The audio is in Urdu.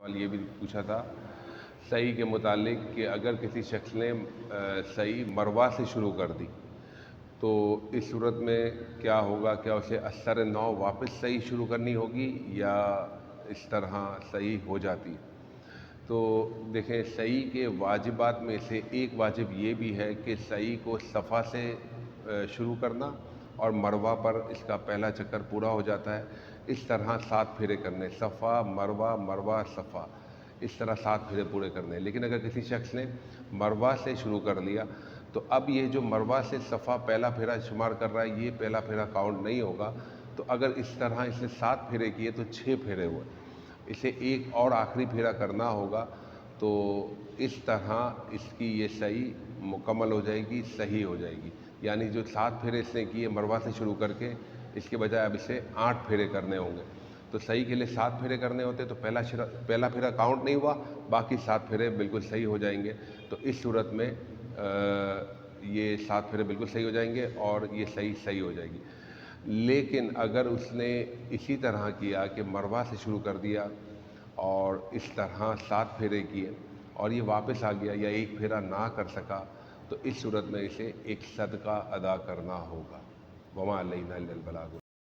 کل یہ بھی پوچھا تھا صحیح کے متعلق کہ اگر کسی شخص نے صحیح مروا سے شروع کر دی تو اس صورت میں کیا ہوگا؟ کیا اسے اثر نو واپس صحیح شروع کرنی ہوگی یا اس طرح صحیح ہو جاتی؟ تو دیکھیں، صحیح کے واجبات میں سے ایک واجب یہ بھی ہے کہ صحیح کو صفا سے شروع کرنا، اور مروا پر اس کا پہلا چکر پورا ہو جاتا ہے۔ اس طرح 7 پھیرے کرنے، صفا مروا مروا صفا، اس طرح 7 پھیرے پورے کرنے۔ لیکن اگر کسی شخص نے مروا سے شروع کر لیا تو اب یہ جو مروا سے صفا پہلا پھیرا شمار کر رہا ہے، یہ پہلا پھیرا کاؤنٹ نہیں ہوگا۔ تو اگر اس طرح اس نے 7 پھیرے کیے تو 6 پھیرے ہوئے، اسے ایک اور آخری پھیرا کرنا ہوگا۔ تو اس طرح اس کی یہ صحیح مکمل ہو جائے گی، صحیح ہو جائے گی۔ یعنی جو 7 پھیرے اس نے کیے مروا سے شروع کر کے، اس کے بجائے اب اسے 8 پھیرے کرنے ہوں گے۔ تو صحیح کے لیے 7 پھیرے کرنے ہوتے تو پہلا پھیرا کاؤنٹ نہیں ہوا، باقی 7 پھیرے بالکل صحیح ہو جائیں گے۔ تو اس صورت میں یہ 7 پھیرے بالکل صحیح ہو جائیں گے اور یہ صحیح ہو جائے گی۔ لیکن اگر اس نے اسی طرح کیا کہ مروا سے شروع کر دیا اور اس طرح 7 پھیرے کیے اور یہ واپس آ گیا یا ایک پھیرا نہ کر سکا، تو اس صورت میں اسے ایک صدقہ ادا کرنا ہوگا۔ وما علینا الا البلاغ۔